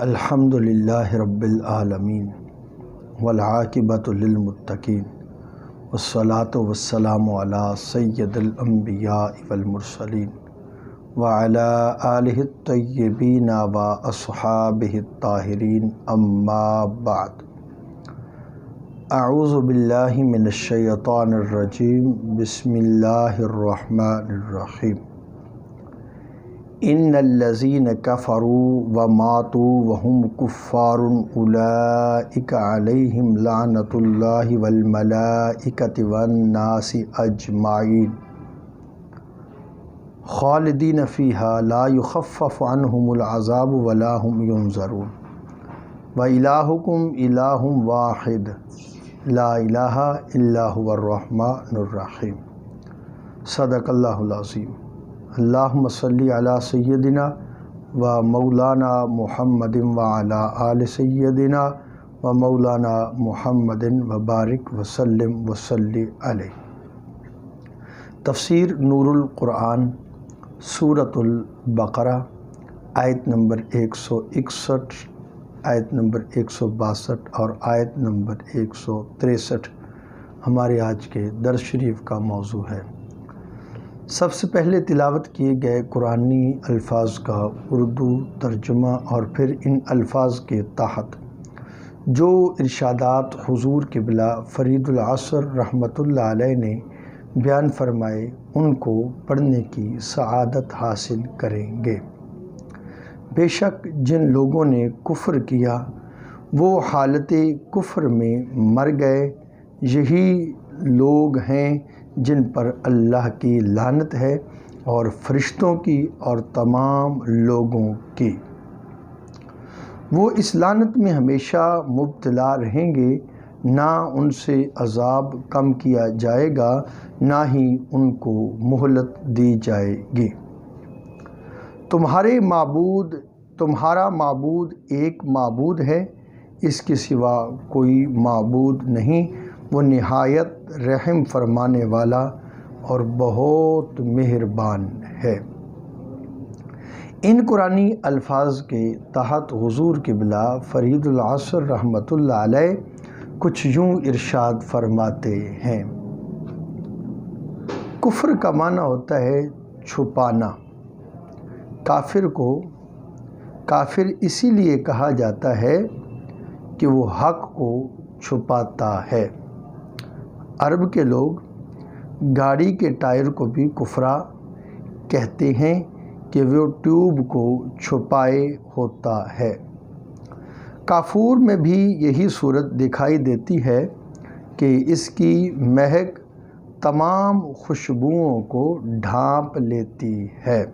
الحمدللہ رب العالمین والعاقبۃ للمتقین والصلاۃ والسلام علی سید الانبیاء والمرسلین وعلی آلہ الطیبین واصحابہ الطاہرین اما بعد۔ اعوذ باللہ من الشیطان الرجیم، بسم اللہ الرحمن الرحیم۔ ان الذین کفروا وماتوا وهم کفار اولئک علیہم لعنۃ اللہ والملائکۃ والناس اجمعین خالدین فیہا لا یخفف عنہم العذاب ولا هم ینظرون وإلہکم الہ واحد لا الہ الا هو الرحمن الرحیم۔ صدق اللہ العظیم۔ اللہم صلی علی سیدنا و مولانا محمد وعلی آل سیدنا و مولانا محمد وبارک وسلم وصلی علیہ۔ تفسیر نور القرآن، سورۃ البقرہ، آیت نمبر 161، آیت نمبر 162 اور آیت نمبر 163 ہمارے آج کے درس شریف کا موضوع ہے۔ سب سے پہلے تلاوت کیے گئے قرآنی الفاظ کا اردو ترجمہ اور پھر ان الفاظ کے تحت جو ارشادات حضور قبلہ فرید العصر رحمۃ اللہ علیہ نے بیان فرمائے ان کو پڑھنے کی سعادت حاصل کریں گے۔ بے شک جن لوگوں نے کفر کیا وہ حالت کفر میں مر گئے، یہی لوگ ہیں جن پر اللہ کی لعنت ہے اور فرشتوں کی اور تمام لوگوں کی۔ وہ اس لعنت میں ہمیشہ مبتلا رہیں گے، نہ ان سے عذاب کم کیا جائے گا نہ ہی ان کو مہلت دی جائے گی۔ تمہارا معبود ایک معبود ہے، اس کے سوا کوئی معبود نہیں، وہ نہایت رحم فرمانے والا اور بہت مہربان ہے۔ ان قرآنی الفاظ کے تحت حضور قبلہ فرید العصر رحمۃ اللہ علیہ کچھ یوں ارشاد فرماتے ہیں۔ کفر کا معنی ہوتا ہے چھپانا۔ کافر کو کافر اسی لیے کہا جاتا ہے کہ وہ حق کو چھپاتا ہے۔ عرب کے لوگ گاڑی کے ٹائر کو بھی کفرا کہتے ہیں کہ وہ ٹیوب کو چھپائے ہوتا ہے۔ کافور میں بھی یہی صورت دکھائی دیتی ہے کہ اس کی مہک تمام خوشبوؤں کو ڈھانپ لیتی ہے۔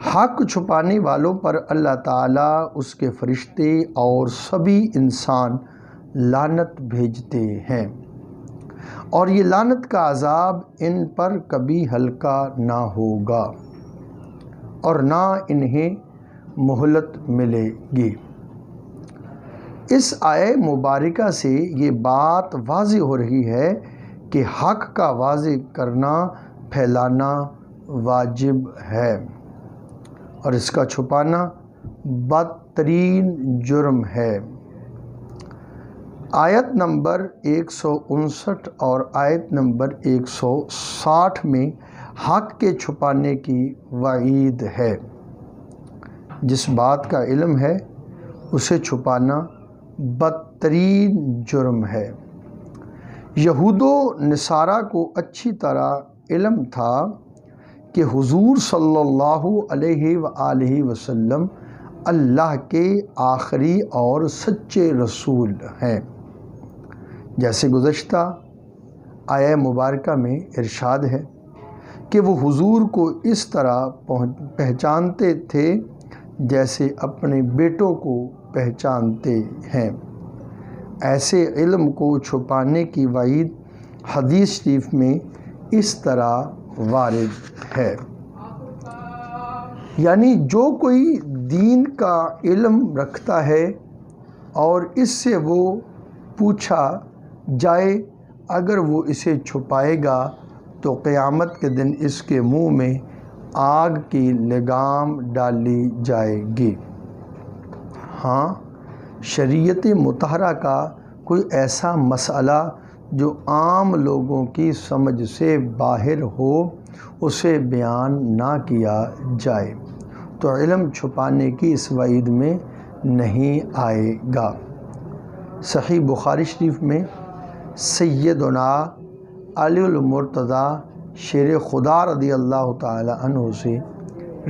حق چھپانے والوں پر اللہ تعالیٰ، اس کے فرشتے اور سبھی انسان لعنت بھیجتے ہیں، اور یہ لعنت کا عذاب ان پر کبھی ہلکا نہ ہوگا اور نہ انہیں مہلت ملے گی۔ اس آیہ مبارکہ سے یہ بات واضح ہو رہی ہے کہ حق کا واضح کرنا، پھیلانا واجب ہے اور اس کا چھپانا بدترین جرم ہے۔ آیت نمبر 159 اور آیت نمبر 160 میں حق کے چھپانے کی وعید ہے۔ جس بات کا علم ہے اسے چھپانا بدترین جرم ہے۔ یہود و نصارہ کو اچھی طرح علم تھا کہ حضور صلی اللہ علیہ وآلہ وسلم اللہ کے آخری اور سچے رسول ہیں۔ جیسے گزشتہ آیہ مبارکہ میں ارشاد ہے کہ وہ حضور کو اس طرح پہچانتے تھے جیسے اپنے بیٹوں کو پہچانتے ہیں۔ ایسے علم کو چھپانے کی وعید حدیث شریف میں اس طرح وارد ہے، یعنی جو کوئی دین کا علم رکھتا ہے اور اس سے وہ پوچھا جائے، اگر وہ اسے چھپائے گا تو قیامت کے دن اس کے منہ میں آگ کی لگام ڈالی جائے گی۔ ہاں، شریعت مطہرہ کا کوئی ایسا مسئلہ جو عام لوگوں کی سمجھ سے باہر ہو اسے بیان نہ کیا جائے تو علم چھپانے کی اس وعید میں نہیں آئے گا۔ صحیح بخاری شریف میں سیدنا علی المرتضیٰ شیر خدا رضی اللہ تعالی عنہ سے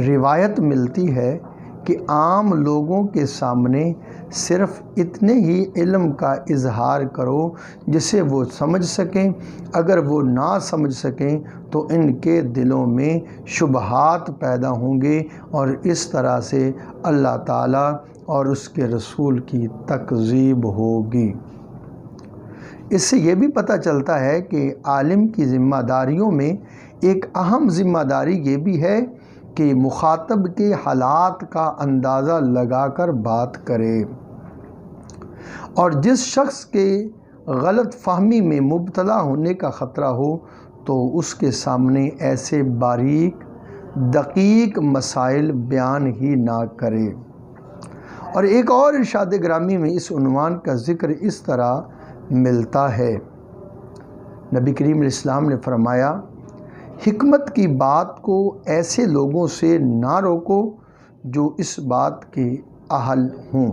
روایت ملتی ہے کہ عام لوگوں کے سامنے صرف اتنے ہی علم کا اظہار کرو جسے وہ سمجھ سکیں، اگر وہ نہ سمجھ سکیں تو ان کے دلوں میں شبہات پیدا ہوں گے اور اس طرح سے اللہ تعالیٰ اور اس کے رسول کی تکذیب ہوگی۔ اس سے یہ بھی پتہ چلتا ہے کہ عالم کی ذمہ داریوں میں ایک اہم ذمہ داری یہ بھی ہے کہ مخاطب کے حالات کا اندازہ لگا کر بات کرے، اور جس شخص کے غلط فہمی میں مبتلا ہونے کا خطرہ ہو تو اس کے سامنے ایسے باریک دقیق مسائل بیان ہی نہ کرے۔ اور ایک اور ارشاد گرامی میں اس عنوان کا ذکر اس طرح ملتا ہے، نبی کریم علیہ السلام نے فرمایا، حکمت کی بات کو ایسے لوگوں سے نہ روکو جو اس بات کے اہل ہوں،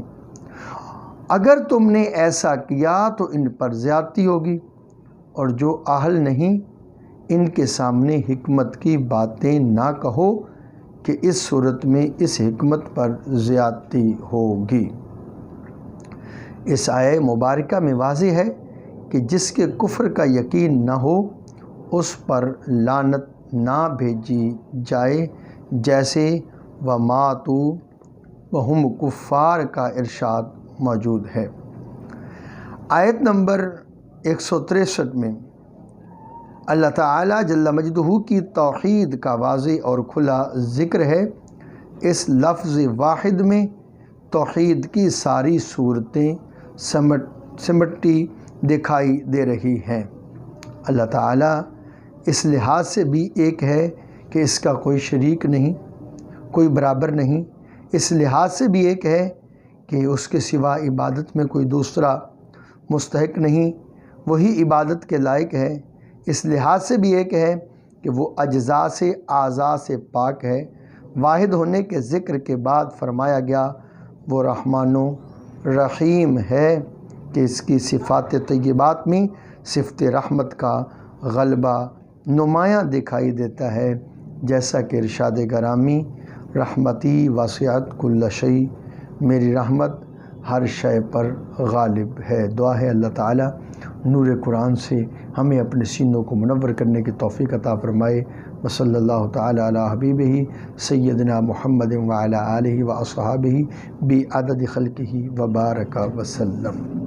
اگر تم نے ایسا کیا تو ان پر زیادتی ہوگی، اور جو اہل نہیں ان کے سامنے حکمت کی باتیں نہ کہو کہ اس صورت میں اس حکمت پر زیادتی ہوگی۔ اس آیہ مبارکہ میں واضح ہے کہ جس کے کفر کا یقین نہ ہو اس پر لعنت نہ بھیجی جائے، جیسے وَمَاتُوا وَهُمْ کفار کا ارشاد موجود ہے۔ آیت نمبر 163 میں اللہ تعالیٰ جل مجدہ کی توحید کا واضح اور کھلا ذکر ہے۔ اس لفظ واحد میں توحید کی ساری صورتیں سمٹی دکھائی دے رہی ہیں۔ اللہ تعالیٰ اس لحاظ سے بھی ایک ہے کہ اس کا کوئی شریک نہیں، کوئی برابر نہیں، اس لحاظ سے بھی ایک ہے کہ اس کے سوا عبادت میں کوئی دوسرا مستحق نہیں، وہی عبادت کے لائق ہے، اس لحاظ سے بھی ایک ہے کہ وہ اجزاء سے اعضاء سے پاک ہے۔ واحد ہونے کے ذکر کے بعد فرمایا گیا وہ رحمان و رحیم ہے کہ اس کی صفات طیبات میں صفت رحمت کا غلبہ نمایاں دکھائی دیتا ہے، جیسا کہ ارشاد گرامی رحمتی واسعت کل شیء، میری رحمت ہر شے پر غالب ہے۔ دعا ہے اللہ تعالیٰ نور قرآن سے ہمیں اپنے سینوں کو منور کرنے کی توفیق عطا فرمائے۔ وصلی اللہ تعالیٰ علی حبیبہ سیدنا محمد وعلی آلہ واصحابہ بعدد خلقہ وبارک وسلم۔